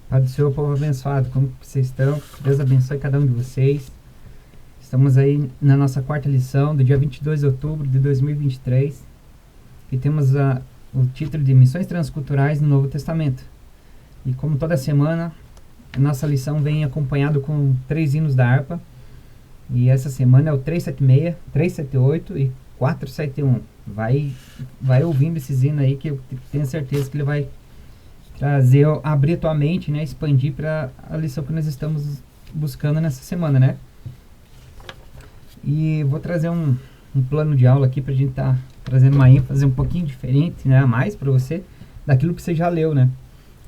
Pai do Senhor, povo abençoado, como vocês estão? Deus abençoe cada um de vocês. Estamos aí na nossa quarta lição do dia 22 de outubro de 2023 e temos o título de Missões Transculturais no Novo Testamento. E como toda semana, a nossa lição vem acompanhado com 3 hinos da harpa. E essa semana é o 376, 378 e 471. Vai ouvindo esses hinos aí que eu tenho certeza que ele vai abrir a tua mente, né, expandir para a lição que nós estamos buscando nessa semana, né? E vou trazer um plano de aula aqui para a gente estar trazendo uma ênfase um pouquinho diferente, né, a mais para você, daquilo que você já leu, né?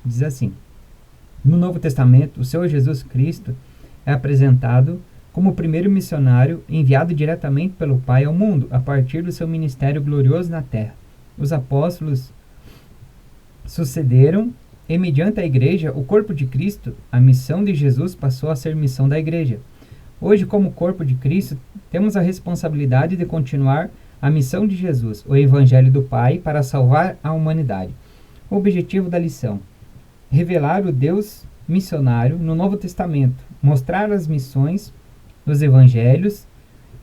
Diz assim: no Novo Testamento, o Senhor Jesus Cristo é apresentado como o primeiro missionário enviado diretamente pelo Pai ao mundo, a partir do seu ministério glorioso na terra. Os apóstolos sucederam e, mediante a igreja, o corpo de Cristo, a missão de Jesus passou a ser missão da igreja. Hoje, como corpo de Cristo, temos a responsabilidade de continuar a missão de Jesus, o evangelho do Pai, para salvar a humanidade. O objetivo da lição: revelar o Deus missionário no Novo Testamento, mostrar as missões nos evangelhos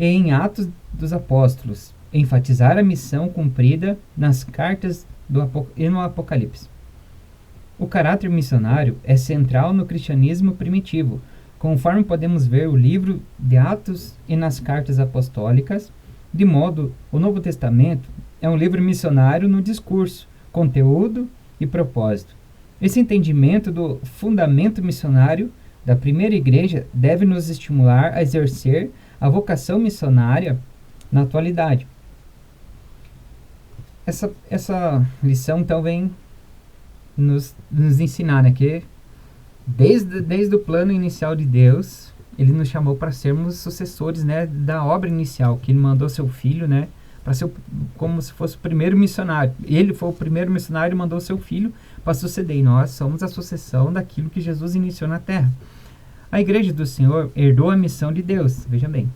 e em Atos dos Apóstolos, enfatizar a missão cumprida nas cartas e no Apocalipse. O caráter missionário é central no cristianismo primitivo, conforme podemos ver o livro de Atos e nas cartas apostólicas. De modo, o Novo Testamento é um livro missionário no discurso, conteúdo e propósito. Esse entendimento do fundamento missionário da primeira igreja deve nos estimular a exercer a vocação missionária na atualidade. Essa lição então vem nos ensinar, né, que desde o plano inicial de Deus, ele nos chamou para sermos sucessores, né, da obra inicial, que ele mandou seu filho, né, para ser como se fosse o primeiro missionário. Ele foi o primeiro missionário e mandou seu filho para suceder, e nós somos a sucessão daquilo que Jesus iniciou na terra. A igreja do Senhor herdou a missão de Deus, veja bem,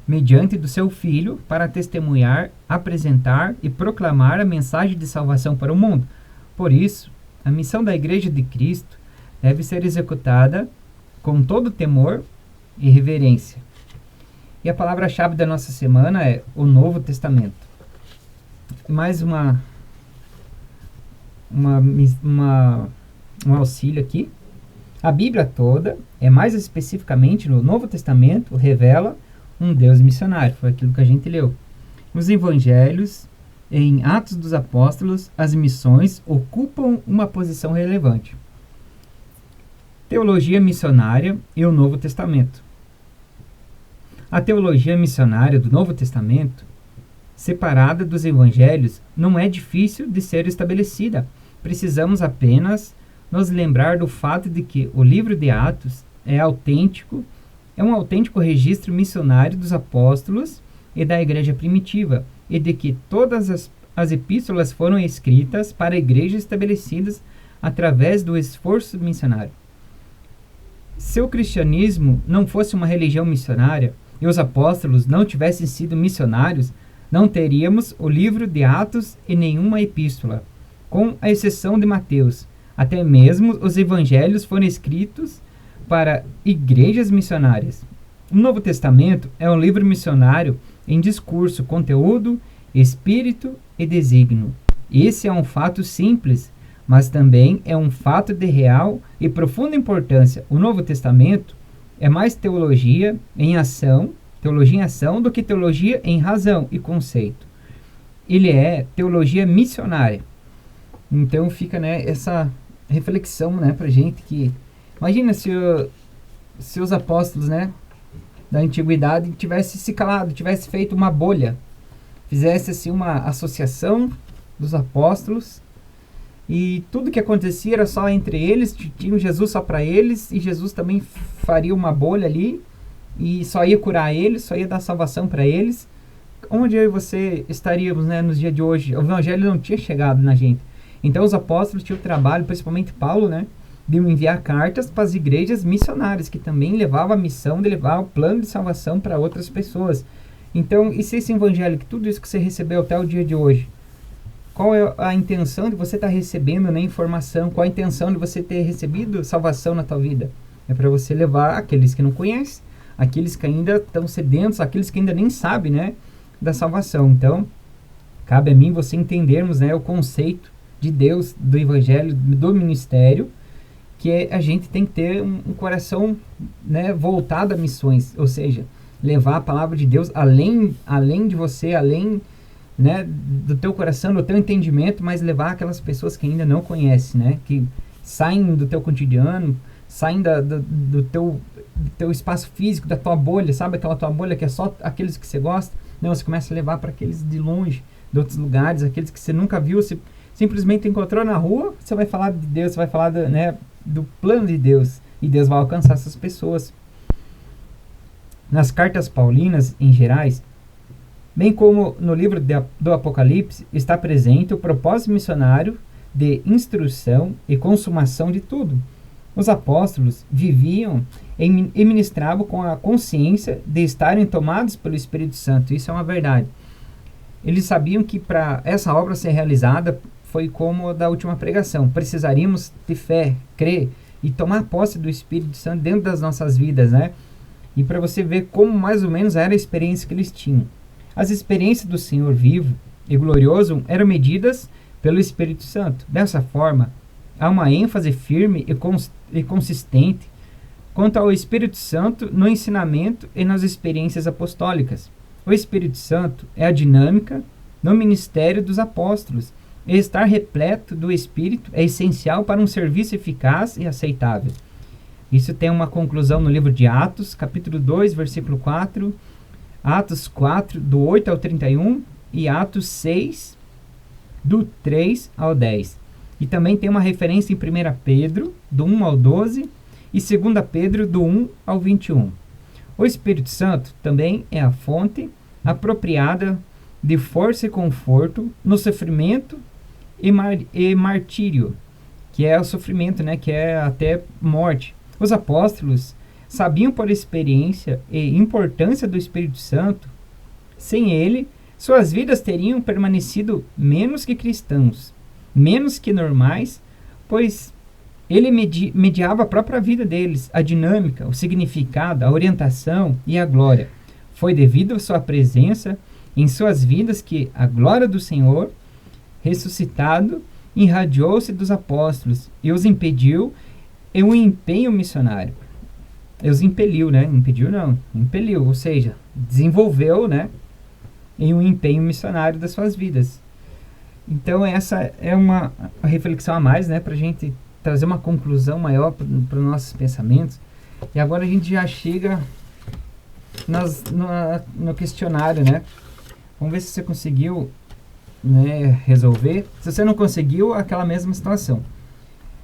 mediante do seu filho, para testemunhar, apresentar e proclamar a mensagem de salvação para o mundo. Por isso, a missão da igreja de Cristo deve ser executada com todo temor e reverência. E a palavra-chave da nossa semana é o Novo Testamento. Mais um auxílio aqui. A Bíblia toda, mais especificamente no Novo Testamento, revela um Deus missionário. Foi aquilo que a gente leu. Nos Evangelhos, em Atos dos Apóstolos, as missões ocupam uma posição relevante. Teologia missionária e o Novo Testamento. A teologia missionária do Novo Testamento, separada dos Evangelhos, não é difícil de ser estabelecida. Precisamos apenas nos lembrar do fato de que o livro de Atos é um autêntico registro missionário dos apóstolos e da igreja primitiva, e de que todas as epístolas foram escritas para igrejas estabelecidas através do esforço missionário. Se o cristianismo não fosse uma religião missionária e os apóstolos não tivessem sido missionários, não teríamos o livro de Atos e nenhuma epístola, com a exceção de Mateus. Até mesmo os evangelhos foram escritos para igrejas missionárias. O Novo Testamento é um livro missionário em discurso, conteúdo, espírito e desígnio. Esse é um fato simples, mas também é um fato de real e profunda importância. O Novo Testamento é mais teologia em ação do que teologia em razão e conceito. Ele é teologia missionária. Então fica, né, essa reflexão, né, pra gente, que imagina se os apóstolos, né, da antiguidade tivessem se calado, tivessem feito uma bolha, fizesse assim uma associação dos apóstolos e tudo que acontecia era só entre eles, tinha Jesus só para eles, e Jesus também faria uma bolha ali e só ia curar eles, só ia dar salvação para eles. Onde eu e você estaríamos, né, nos dias de hoje? O evangelho não tinha chegado na gente. Então os apóstolos tinham o trabalho, principalmente Paulo, né, de enviar cartas para as igrejas missionárias, que também levavam a missão de levar o plano de salvação para outras pessoas. Então, e se esse evangelho, que tudo isso que você recebeu até o dia de hoje, Qual é a intenção de você estar recebendo, né, informação? Qual a intenção de você ter recebido salvação na tua vida? É para você levar aqueles que não conhecem, aqueles que ainda estão sedentos, aqueles que ainda nem sabem, né, da salvação. Então, cabe a mim você entendermos, né, o conceito de Deus, do Evangelho, do ministério, que a gente tem que ter um coração, né, voltado a missões, ou seja, levar a palavra de Deus além de você, além, né, do teu coração, do teu entendimento, mas levar aquelas pessoas que ainda não conhecem, né, que saem do teu cotidiano, saem do teu espaço físico, da tua bolha, sabe aquela tua bolha que é só aqueles que você gosta? Não, você começa a levar para aqueles de longe, de outros lugares, aqueles que você nunca viu, você simplesmente encontrou na rua, você vai falar de Deus, você vai falar do plano de Deus, e Deus vai alcançar essas pessoas. Nas cartas paulinas, em gerais, bem como no livro do Apocalipse, está presente o propósito missionário de instrução e consumação de tudo. Os apóstolos viviam e ministravam com a consciência de estarem tomados pelo Espírito Santo. Isso é uma verdade. Eles sabiam que para essa obra ser realizada, foi como a da última pregação. Precisaríamos de fé, crer e tomar posse do Espírito Santo dentro das nossas vidas, né? E para você ver como mais ou menos era a experiência que eles tinham. As experiências do Senhor vivo e glorioso eram medidas pelo Espírito Santo. Dessa forma, há uma ênfase firme e consistente quanto ao Espírito Santo no ensinamento e nas experiências apostólicas. O Espírito Santo é a dinâmica no ministério dos apóstolos. E estar repleto do Espírito é essencial para um serviço eficaz e aceitável. Isso tem uma conclusão no livro de Atos, capítulo 2, versículo 4, Atos 4, do 8 ao 31 e Atos 6, do 3 ao 10. E também tem uma referência em 1 Pedro, do 1 ao 12, e 2 Pedro, do 1 ao 21. O Espírito Santo também é a fonte apropriada de força e conforto no sofrimento e martírio, que é o sofrimento, né, que é até morte. Os apóstolos sabiam por experiência e importância do Espírito Santo. Sem ele, suas vidas teriam permanecido menos que cristãos, menos que normais, pois ele mediava a própria vida deles, a dinâmica, o significado, a orientação e a glória. Foi devido à sua presença em suas vidas que a glória do Senhor ressuscitado irradiou-se dos apóstolos e os impediu em um empenho missionário. Os impeliu, né? Impediu não, impeliu, ou seja, desenvolveu, né, em um empenho missionário das suas vidas. Então essa é uma reflexão a mais, né, para a gente trazer uma conclusão maior para os nossos pensamentos. E agora a gente já chega no questionário, né? Vamos ver se você conseguiu, né, resolver. Se você não conseguiu, aquela mesma situação.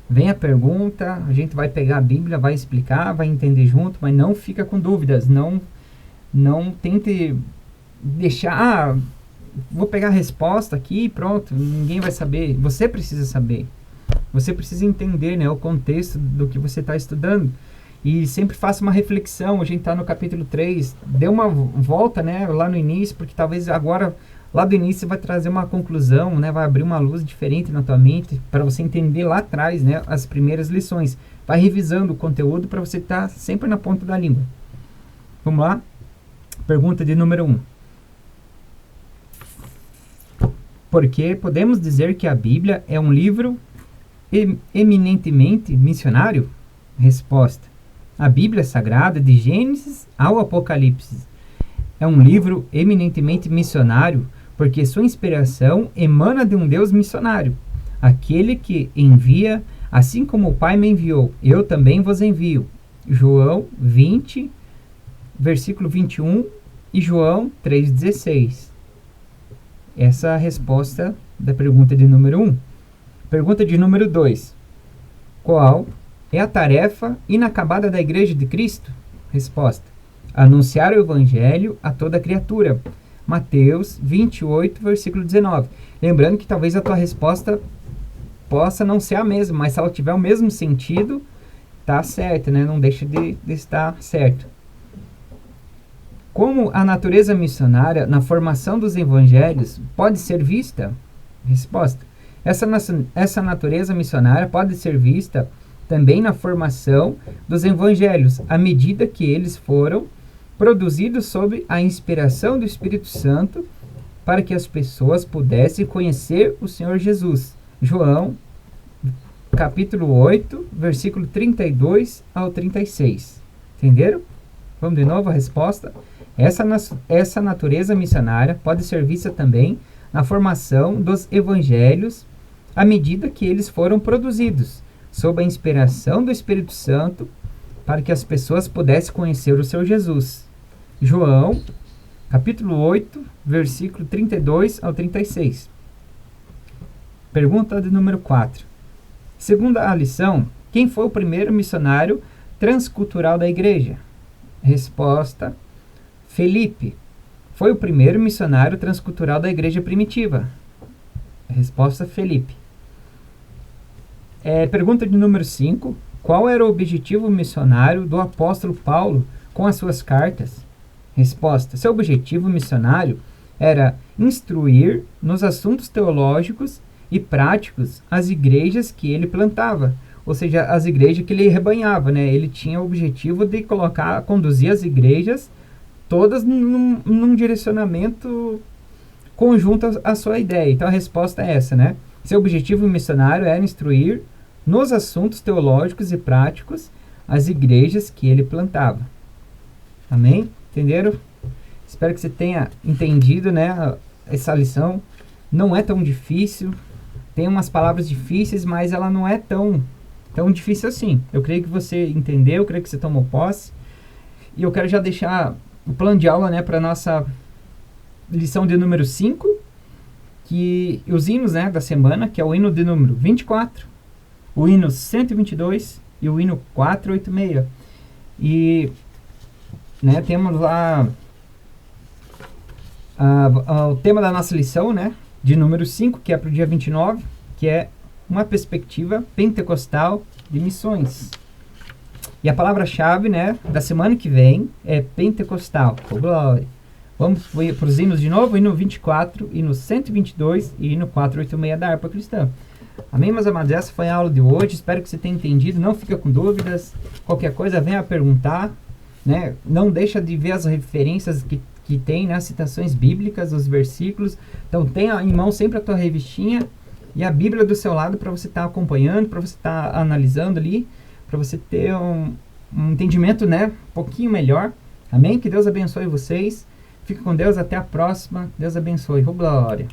Vem a pergunta, a gente vai pegar a Bíblia, vai explicar, vai entender junto, mas não fica com dúvidas, não tente deixar, vou pegar a resposta aqui e pronto, ninguém vai saber. Você precisa saber, você precisa entender, né, o contexto do que você está estudando. E sempre faça uma reflexão. A gente está no capítulo 3, dê uma volta, né, lá no início, porque talvez agora lá do início vai trazer uma conclusão, né, vai abrir uma luz diferente na tua mente para você entender lá atrás, né, as primeiras lições. Vai revisando o conteúdo para você estar sempre na ponta da língua. Vamos lá? Pergunta de número 1. Por que podemos dizer que a Bíblia é um livro eminentemente missionário? Resposta. A Bíblia Sagrada, de Gênesis ao Apocalipse, é um livro eminentemente missionário porque sua inspiração emana de um Deus missionário, aquele que envia, assim como o Pai me enviou, eu também vos envio. João 20, versículo 21 e João 3,16. Essa é a resposta da pergunta de número 1. Pergunta de número 2. Qual é a tarefa inacabada da Igreja de Cristo? Resposta. Anunciar o Evangelho a toda criatura. Mateus 28, versículo 19. Lembrando que talvez a tua resposta possa não ser a mesma, mas se ela tiver o mesmo sentido, tá certo, né? Não deixa de estar certo. Como a natureza missionária na formação dos evangelhos pode ser vista? Resposta. Essa natureza missionária pode ser vista também na formação dos evangelhos, à medida que eles foram produzidos sob a inspiração do Espírito Santo, para que as pessoas pudessem conhecer o Senhor Jesus. João, capítulo 8, versículo 32 ao 36. Entenderam? Vamos de novo a resposta. Essa natureza missionária pode ser vista também na formação dos evangelhos, à medida que eles foram produzidos, sob a inspiração do Espírito Santo, para que as pessoas pudessem conhecer o Senhor Jesus. João, capítulo 8, versículo 32 ao 36. Pergunta de número 4. Segundo a lição, quem foi o primeiro missionário transcultural da igreja? Resposta: Felipe. Foi o primeiro missionário transcultural da igreja primitiva. Resposta: Felipe. Pergunta de número 5. Qual era o objetivo missionário do apóstolo Paulo com as suas cartas? Resposta: seu objetivo missionário era instruir nos assuntos teológicos e práticos as igrejas que ele plantava, ou seja, as igrejas que ele rebanhava, né? Ele tinha o objetivo de conduzir as igrejas todas num direcionamento conjunto à sua ideia. Então a resposta é essa, né? Seu objetivo missionário era instruir nos assuntos teológicos e práticos as igrejas que ele plantava. Amém? Entenderam? Espero que você tenha entendido, né? Essa lição não é tão difícil. Tem umas palavras difíceis, mas ela não é tão difícil assim. Eu creio que você entendeu, eu creio que você tomou posse. E eu quero já deixar o plano de aula, né, para a nossa lição de número 5, que os hinos, né, da semana, que é o hino de número 24, o hino 122 e o hino 486. E, né, temos lá o tema da nossa lição, né, de número 5, que é para o dia 29, que é uma perspectiva pentecostal de missões. E a palavra-chave, né, da semana que vem é pentecostal. Oh, glória! Vamos para os hinos de novo, hino 24, hino 122 e hino 486 da harpa cristã. Amém, meus amados? Essa foi a aula de hoje. Espero que você tenha entendido. Não fica com dúvidas. Qualquer coisa, venha perguntar, né? Não deixa de ver as referências que tem, né? As citações bíblicas, os versículos. Então, tenha em mão sempre a tua revistinha e a Bíblia do seu lado para você estar acompanhando, para você estar analisando ali, para você ter um entendimento, né, um pouquinho melhor. Amém? Que Deus abençoe vocês. Fique com Deus. Até a próxima. Deus abençoe. Oh, glória.